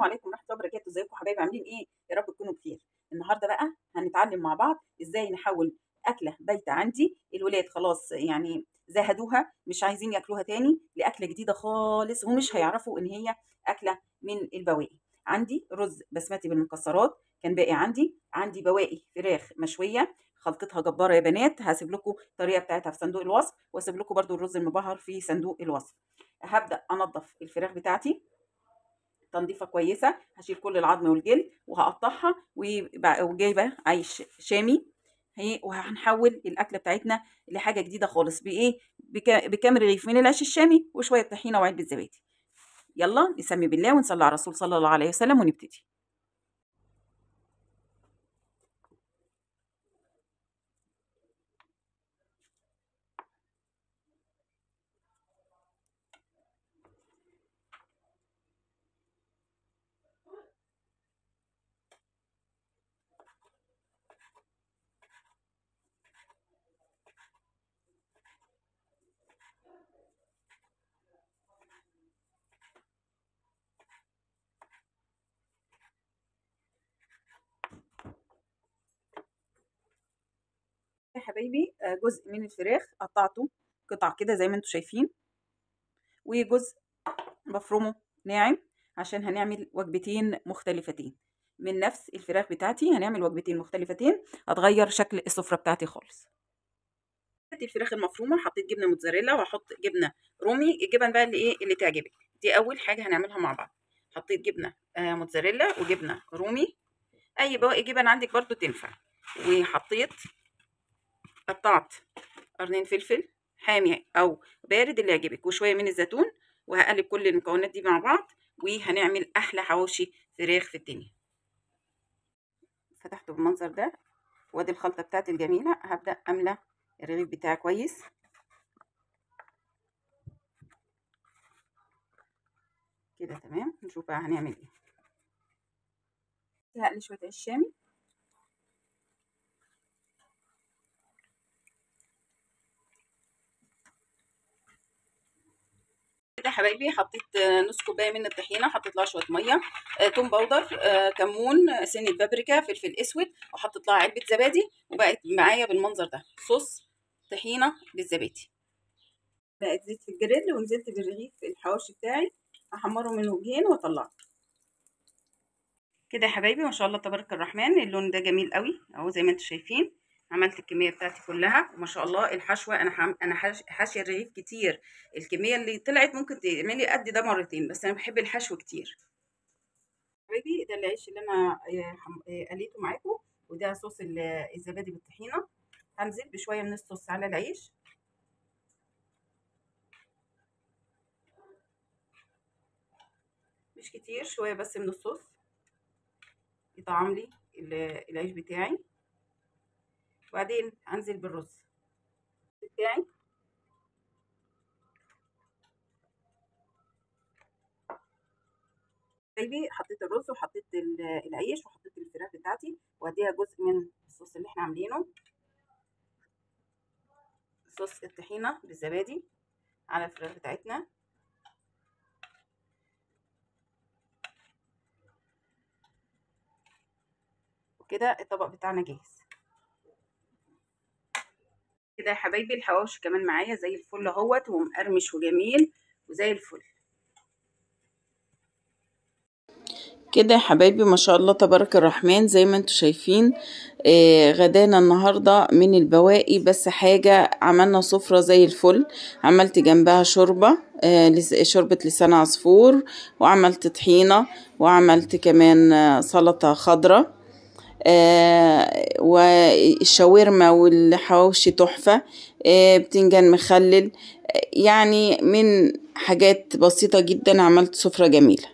عليكم ورحمه الله وبركاته. ازيكم حبايبي؟ عاملين ايه؟ يا رب تكونوا بخير. النهارده بقى هنتعلم مع بعض ازاي نحول اكله بايته عندي، الولاد خلاص يعني زهدوها مش عايزين ياكلوها تاني، لاكله جديده خالص ومش هيعرفوا ان هي اكله من البواقي. عندي رز بسمتي بالمكسرات كان باقي، عندي بواقي فراخ مشويه خلطتها جباره يا بنات. هسيب لكم الطريقه بتاعتها في صندوق الوصف، واسيب لكم برده الرز المبهر في صندوق الوصف. هبدا انضف الفراخ بتاعتي تنظيفه كويسه، هشيل كل العظم والجلد وهقطعها، وجايبه عيش شامي وهنحول الاكله بتاعتنا لحاجه جديده خالص. بايه؟ بكام رغيف من العيش الشامي وشويه طحينه وعلبه زبادي. يلا نسمي بالله ونصلي على الرسول صلى الله عليه وسلم ونبتدي. يا حبايبي جزء من الفراخ قطعته قطع كده زي ما انتم شايفين، وجزء بفرمه ناعم عشان هنعمل وجبتين مختلفتين من نفس الفراخ بتاعتي. هنعمل وجبتين مختلفتين هتغير شكل السفرة بتاعتي خالص. الفراخ المفرومه حطيت جبنه موتزاريلا وهحط جبنه رومي، الجبن بقى اللي ايه اللي تعجبك. دي اول حاجه هنعملها مع بعض. حطيت جبنه موتزاريلا وجبنه رومي، اي بواقي جبن عندك برضو تنفع. وحطيت قطعت قرنين فلفل حامي او بارد اللي يعجبك، وشويه من الزيتون، وهقلب كل المكونات دي مع بعض وهنعمل احلى حواوشي فراخ في الدنيا. فتحته بالمنظر ده، وادي الخلطه بتاعتي الجميله. هبدا املى الرغيف بتاعي كويس كده تمام. نشوف بقى هنعمل ايه. هقلي شويه عيش شامي، كده يا حبايبي. حطيت نص كوبايه من الطحينه، حطيت لها شويه ميه، توم باودر، كمون، سنه بابريكا، فلفل اسود، وحطيت لها علبه زبادي، وبقت معايا بالمنظر ده صوص طحينه بالزبادي. بقت زيت في الجريل، ونزلت بالرغيف الحواوشي بتاعي احمره من وجهين واطلعه كده يا حبايبي. ما شاء الله تبارك الرحمن، اللون ده جميل قوي اهو زي ما انتم شايفين. عملت الكميه بتاعتي كلها وما شاء الله. الحشوه انا حاشيه الرغيف كتير، الكميه اللي طلعت ممكن تعملي قد ده مرتين، بس انا بحب الحشو كتير. حبايبي ده العيش اللي انا قليته معاكم، وده صوص الزبادي بالطحينه. هنزل بشويه من الصوص على العيش، مش كتير، شويه بس من الصوص يطعم لي العيش بتاعي. وبعدين انزل بالرز بتاعي. حبايبي حطيت الرز وحطيت العيش وحطيت الفراخ بتاعتي، واديها جزء من الصوص اللي احنا عاملينه، صوص الطحينه بالزبادي على الفراخ بتاعتنا. وكده الطبق بتاعنا جاهز. كده يا حبايبي الحواوشي كمان معايا زي الفل اهوت، ومقرمش وجميل وزي الفل كده يا حبايبي. ما شاء الله تبارك الرحمن زي ما انتم شايفين. غدانا النهاردة من البواقي، بس حاجة عملنا سفرة زي الفل. عملت جنبها شوربة، شوربة لسان عصفور، وعملت طحينة، وعملت كمان سلطة خضراء، والشاورما والحواوشي تحفة، بتنجان مخلل. يعني من حاجات بسيطة جدا عملت سفرة جميلة.